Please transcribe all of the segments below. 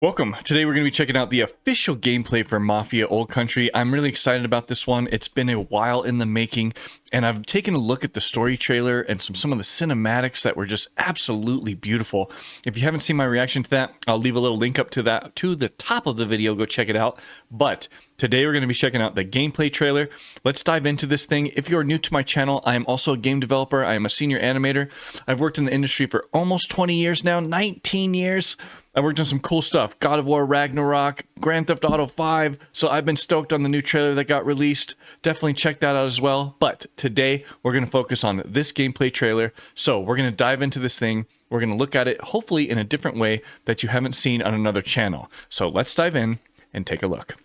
Welcome. Today we're going to be checking out the official gameplay for Mafia Old Country. I'm really excited about this one. It's been a while in the making, and I've taken a look at the story trailer and some of the cinematics that were just absolutely beautiful. If you haven't seen my reaction to that, I'll leave a little link up to that to the top of the video. Go check it out. But today we're going to be checking out the gameplay trailer. Let's dive into this thing. If you're new to my channel, I am also a game developer. I am a senior animator. I've worked in the industry for almost 20 years now, 19 years. I've worked on some cool stuff. God of War, Ragnarok, Grand Theft Auto 5. So I've been stoked on the new trailer that got released. Definitely check that out as well. But today we're going to focus on this gameplay trailer. So we're going to dive into this thing. We're going to look at it hopefully in a different way that you haven't seen on another channel. So let's dive in and take a look.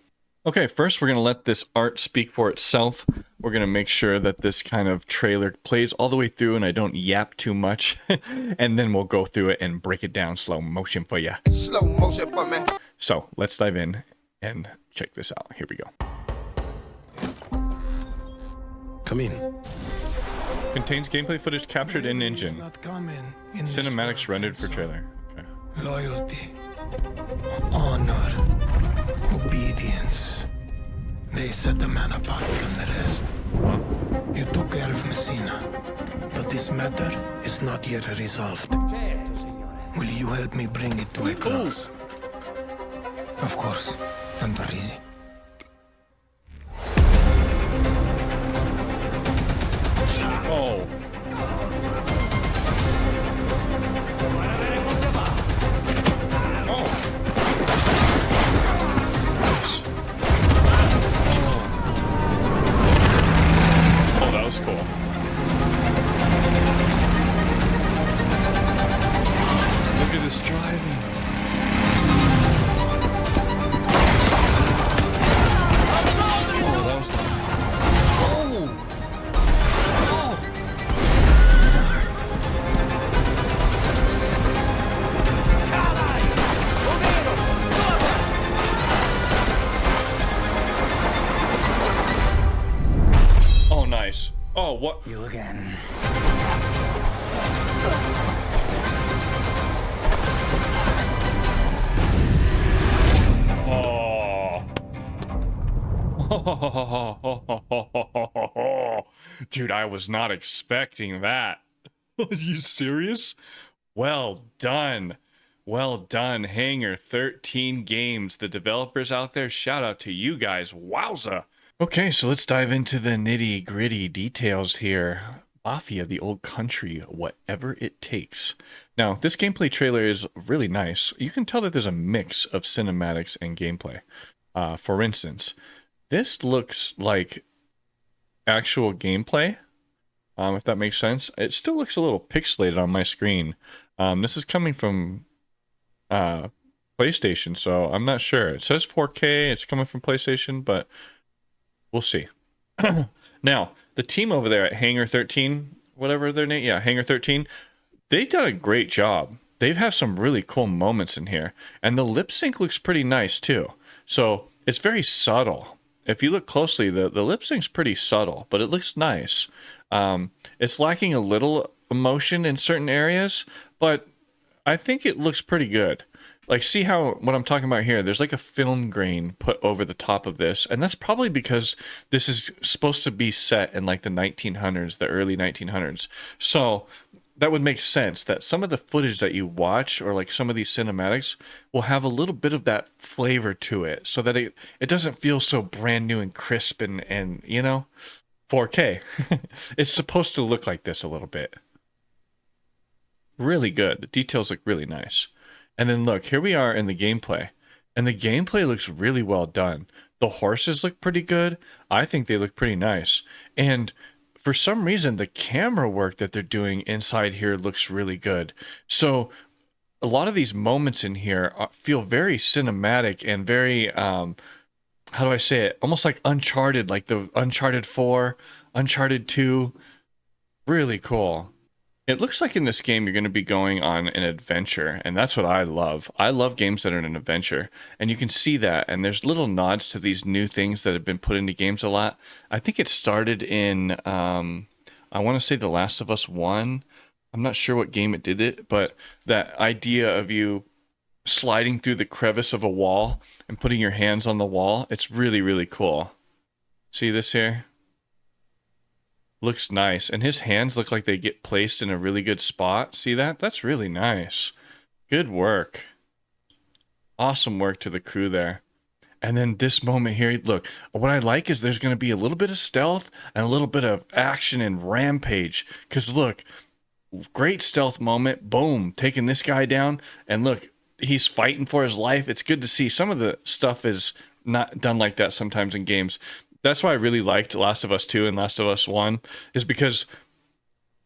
Okay, first we're going to let this art speak for itself. We're going to make sure that this kind of trailer plays all the way through and I don't yap too much. And then we'll go through it and break it down slow motion for you. Slow motion for me. So let's dive in and check this out. Here we go. Come in. Contains gameplay footage captured in engine. Cinematics rendered for trailer. Okay. Loyalty, honor, obedience. They set the man apart from the rest. You took care of Messina, but this matter is not yet resolved. Will you help me bring it to a close? Of course, tanto easy. Oh. That was cool. Look at this driving. Oh, nice. Oh, what? You again. Oh. Dude, I was not expecting that. Are you serious? Well done. Well done, Hangar 13 Games. The developers out there, shout out to you guys. Wowza. Okay, so let's dive into the nitty-gritty details here. Mafia, the Old Country, whatever it takes. Now, this gameplay trailer is really nice. You can tell that there's a mix of cinematics and gameplay. For instance, this looks like actual gameplay, if that makes sense. It still looks a little pixelated on my screen. This is coming from PlayStation, so I'm not sure. It says 4K, it's coming from PlayStation, but we'll see. Now, the team over there at Hangar 13, whatever their name, yeah, Hangar 13, they've done a great job. They have some really cool moments in here, and the lip sync looks pretty nice too. So it's very subtle. If you look closely, the lip sync's pretty subtle, but it looks nice. It's lacking a little emotion in certain areas, but I think it looks pretty good. Like, see how, what I'm talking about here, there's like a film grain put over the top of this, and that's probably because this is supposed to be set in like the 1900s, the early 1900s. So that would make sense that some of the footage that you watch, or like some of these cinematics, will have a little bit of that flavor to it, so that it doesn't feel so brand new and crisp and you know, 4K. It's supposed to look like this a little bit. Really good. The details look really nice. And then look, here we are in the gameplay. And the gameplay looks really well done. The horses look pretty good. I think they look pretty nice. And for some reason, the camera work that they're doing inside here looks really good. So a lot of these moments in here feel very cinematic and very, how do I say it? Almost like Uncharted, like the Uncharted 4, Uncharted 2. Really cool. It looks like in this game you're going to be going on an adventure, and that's what I love. I love games that are an adventure, and you can see that, and there's little nods to these new things that have been put into games a lot. I think it started in, I want to say The Last of Us 1. I'm not sure what game it did it, but that idea of you sliding through the crevice of a wall and putting your hands on the wall. It's really, really cool. See this here? Looks nice. And his hands look like they get placed in a really good spot. See that? That's really nice. Good work. Awesome work to the crew there. And then this moment here, look, what I like is there's going to be a little bit of stealth and a little bit of action and rampage. Because look, great stealth moment. Boom, taking this guy down. And look, he's fighting for his life. It's good to see. Some of the stuff is not done like that sometimes in games. That's why I really liked Last of Us 2 and Last of Us 1, is because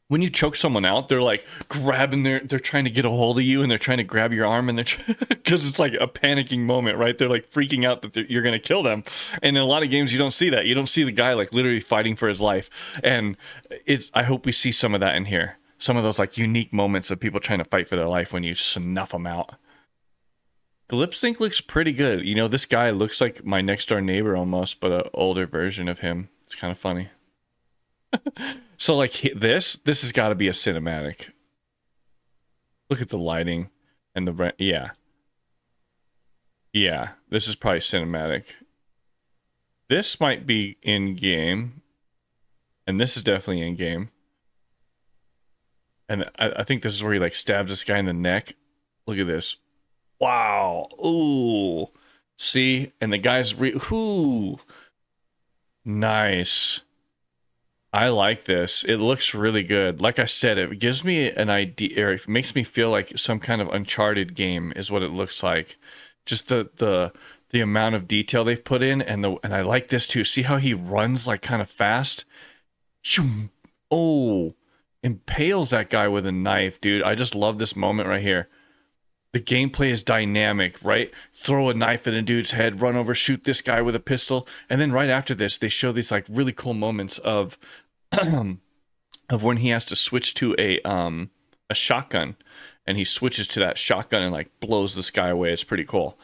when you choke someone out, they're like grabbing they're trying to get a hold of you, and they're trying to grab your arm, and they're because it's like a panicking moment, right? They're like freaking out that you're going to kill them. And in a lot of games, you don't see that. You don't see the guy like literally fighting for his life. And I hope we see some of that in here. Some of those like unique moments of people trying to fight for their life when you snuff them out. The lip sync looks pretty good. You know, this guy looks like my next door neighbor almost, but an older version of him. It's kind of funny. So like this has got to be a cinematic. Look at the lighting and the yeah, this is probably cinematic. This might be in game, and this is definitely in game. And I think this is where he like stabs this guy in the neck. Look at this. Wow. Ooh. See, and the guy's ooh. Nice. I like this. It looks really good. Like I said, it gives me an idea, or it makes me feel like some kind of Uncharted game is what it looks like. Just the amount of detail they've put in, and I like this too. See how he runs like kind of fast? Oh, impales that guy with a knife, dude. I just love this moment right here. The gameplay is dynamic, right? Throw a knife at a dude's head, run over, shoot this guy with a pistol. And then right after this, they show these like really cool moments of of when he has to switch to a shotgun, and he switches to that shotgun and like blows this guy away. It's pretty cool.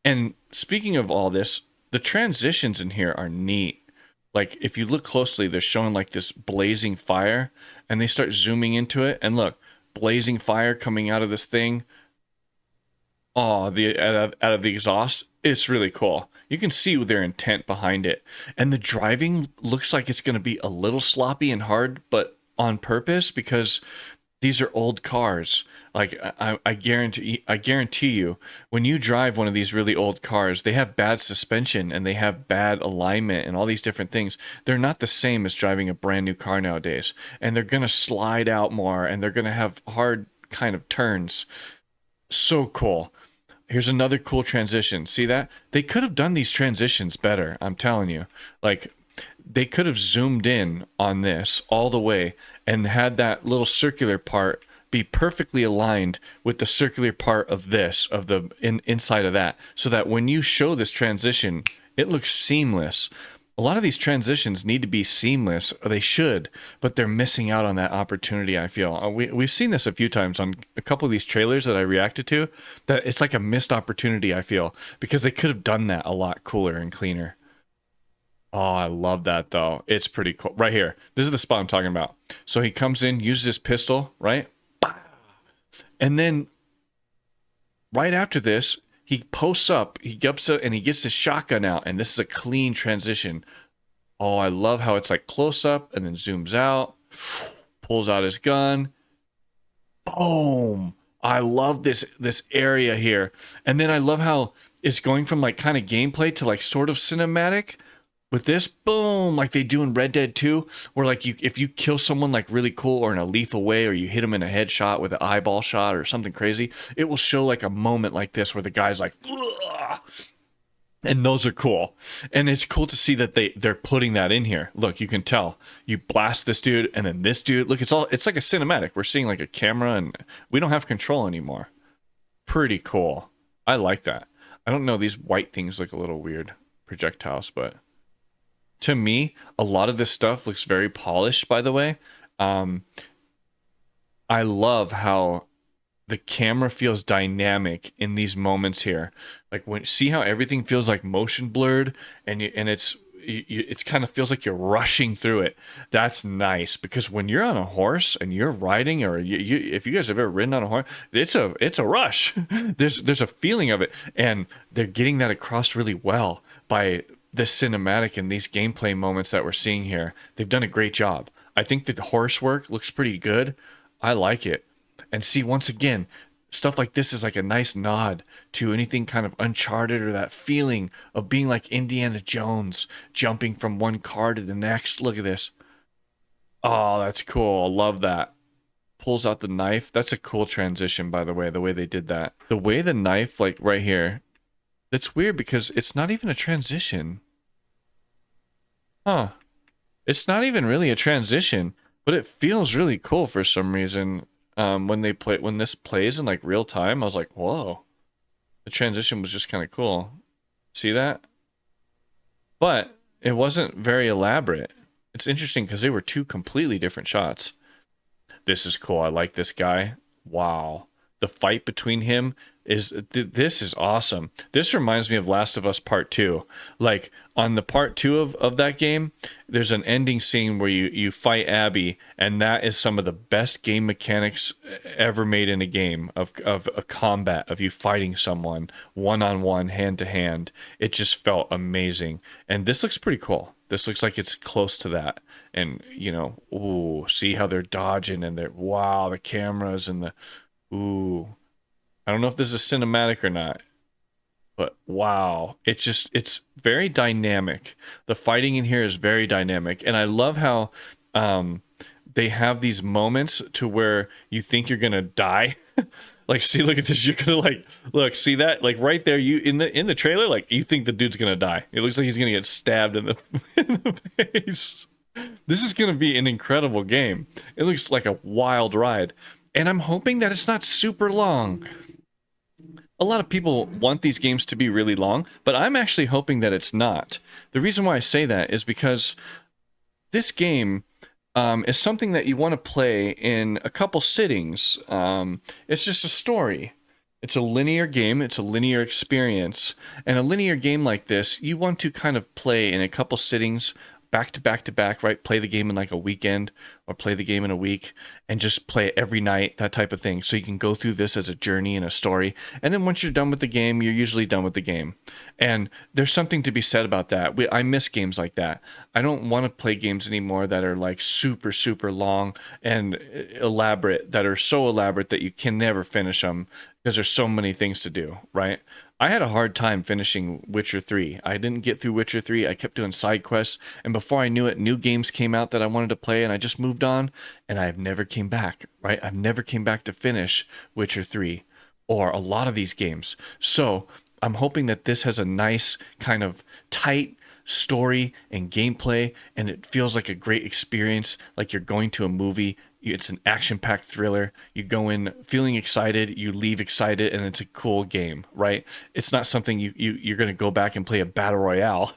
And speaking of all this, the transitions in here are neat. Like if you look closely, they're showing like this blazing fire, and they start zooming into it, and look, blazing fire coming out of this thing. Oh, out of the exhaust. It's really cool. You can see their intent behind it. And the driving looks like it's going to be a little sloppy and hard, but on purpose, these are old cars. Like I guarantee you, when you drive one of these really old cars, they have bad suspension and they have bad alignment and all these different things. They're not the same as driving a brand new car nowadays. And they're going to slide out more, and they're going to have hard kind of turns. So cool. Here's another cool transition. See that? They could have done these transitions better, I'm telling you. Like, they could have zoomed in on this all the way and had that little circular part be perfectly aligned with the circular part of this, of the inside of that, so that when you show this transition, it looks seamless. A lot of these transitions need to be seamless, or they should, but they're missing out on that opportunity, I feel. We've seen this a few times on a couple of these trailers that I reacted to, that it's like a missed opportunity, I feel, because they could have done that a lot cooler and cleaner. Oh, I love that, though. It's pretty cool. Right here. This is the spot I'm talking about. So he comes in, uses his pistol, right? And then right after this, he posts up, he gets up, and he gets his shotgun out, and this is a clean transition. Oh, I love how it's like close up and then zooms out, pulls out his gun. Boom. I love this area here. And then I love how it's going from like kind of gameplay to like sort of cinematic. With this, boom, like they do in Red Dead 2, where like if you kill someone like really cool or in a lethal way, or you hit them in a headshot with an eyeball shot or something crazy, it will show like a moment like this where the guy's like, ugh! And those are cool. And it's cool to see that they're putting that in here. Look, you can tell. You blast this dude, and then this dude. Look, it's like a cinematic. We're seeing like a camera, and we don't have control anymore. Pretty cool. I like that. I don't know, these white things look a little weird, projectiles, but to me, a lot of this stuff looks very polished, by the way. I love how the camera feels dynamic in these moments here. Like see how everything feels like motion blurred, and it's it's kind of feels like you're rushing through it. That's nice because when you're on a horse and you're riding, or if you guys have ever ridden on a horse, it's a rush. There's a feeling of it, and they're getting that across really well by this cinematic and these gameplay moments that we're seeing here. They've done a great job. I think that the horse work looks pretty good. I like it. And see, once again, stuff like this is like a nice nod to anything kind of Uncharted, or that feeling of being like Indiana Jones, jumping from one car to the next. Look at this. Oh, that's cool. I love that. Pulls out the knife. That's a cool transition, by the way they did that. The way the knife, like right here, that's weird because it's not even a transition. Huh. It's not even really a transition, but it feels really cool for some reason. When this plays in like real time, I was like, whoa. The transition was just kind of cool. See that? But it wasn't very elaborate. It's interesting because they were two completely different shots. This is cool. I like this guy. Wow. The fight between him this is awesome. This reminds me of Last of Us Part 2. Like on the Part 2 of that game, there's an ending scene where you fight Abby, and that is some of the best game mechanics ever made in a game of a combat, of you fighting someone one-on-one, hand-to-hand. It just felt amazing. And this looks pretty cool. This looks like it's close to that. And, you know, ooh, see how they're dodging, and wow, the cameras and the, ooh. I don't know if this is cinematic or not, but wow, it's very dynamic. The fighting in here is very dynamic, and I love how they have these moments to where you think you're gonna die. Like, see, look at this. You're gonna look, see that, like right there. You in the trailer, like you think the dude's gonna die. It looks like he's gonna get stabbed in the in the face. This is gonna be an incredible game. It looks like a wild ride, and I'm hoping that it's not super long. A lot of people want these games to be really long, but I'm actually hoping that it's not. The reason why I say that is because this game is something that you want to play in a couple sittings. It's just a story. It's a linear game. It's a linear experience. And a linear game like this, you want to kind of play in a couple sittings, back to back to back, right? Play the game in like a weekend, or play the game in a week, and just play it every night, that type of thing. So you can go through this as a journey and a story. And then once you're done with the game, you're usually done with the game. And there's something to be said about that. I miss games like that. I don't want to play games anymore that are like super, super long and elaborate, that are so elaborate that you can never finish them because there's so many things to do, right? I had a hard time finishing Witcher 3. I didn't get through Witcher 3. I kept doing side quests, and before I knew it, new games came out that I wanted to play, and I just moved on, and I've never came back, right? I've never came back to finish Witcher 3, or a lot of these games. So I'm hoping that this has a nice kind of tight story and gameplay, and it feels like a great experience, like you're going to a movie. It's an action-packed thriller. You go in feeling excited, you leave excited, and it's a cool game, right? It's not something you're going to go back and play a battle royale,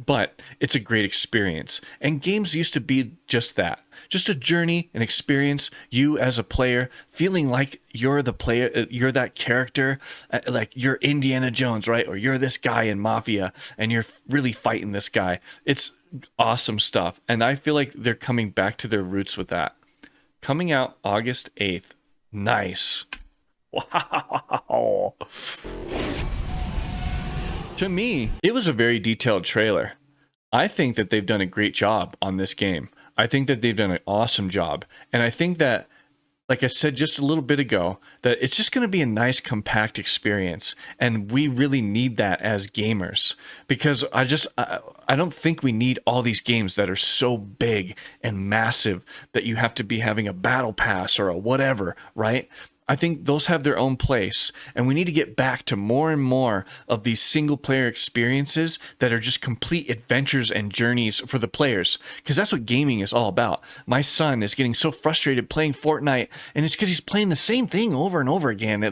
but it's a great experience. And games used to be just that. Just a journey, an experience, you as a player feeling like you're the player, you're that character, like you're Indiana Jones, right? Or you're this guy in Mafia, and you're really fighting this guy. It's awesome stuff. And I feel like they're coming back to their roots with that. Coming out August 8th. Nice. Wow. To me, it was a very detailed trailer. I think that they've done a great job on this game. I think that they've done an awesome job. And I think that, like I said just a little bit ago, that it's just going to be a nice compact experience. And we really need that as gamers, because I don't think we need all these games that are so big and massive that you have to be having a battle pass or a whatever, right? I think those have their own place, and we need to get back to more and more of these single player experiences that are just complete adventures and journeys for the players, because that's what gaming is all about. My son is getting so frustrated playing Fortnite, and it's because he's playing the same thing over and over again.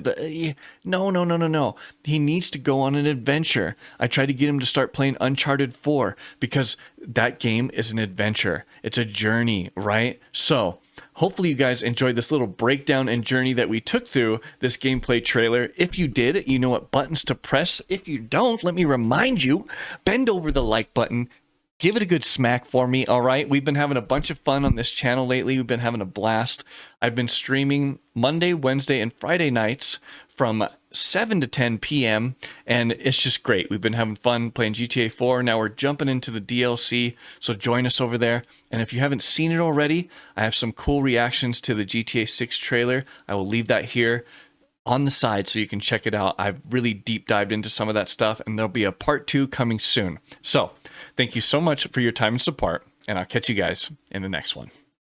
No. He needs to go on an adventure. I tried to get him to start playing Uncharted 4 because that game is an adventure. It's a journey, right? So hopefully you guys enjoyed this little breakdown and journey that we took through this gameplay trailer. If you did, you know what buttons to press. If you don't, let me remind you, bend over the like button, give it a good smack for me, all right? We've been having a bunch of fun on this channel lately. We've been having a blast. I've been streaming Monday, Wednesday, and Friday nights from 7 to 10 p.m., and it's just great. We've been having fun playing GTA 4. Now we're jumping into the DLC, so join us over there. And if you haven't seen it already, I have some cool reactions to the GTA 6 trailer. I will leave that here on the side so you can check it out. I've really deep dived into some of that stuff, and there'll be a part 2 coming soon. So thank you so much for your time and support, and I'll catch you guys in the next one.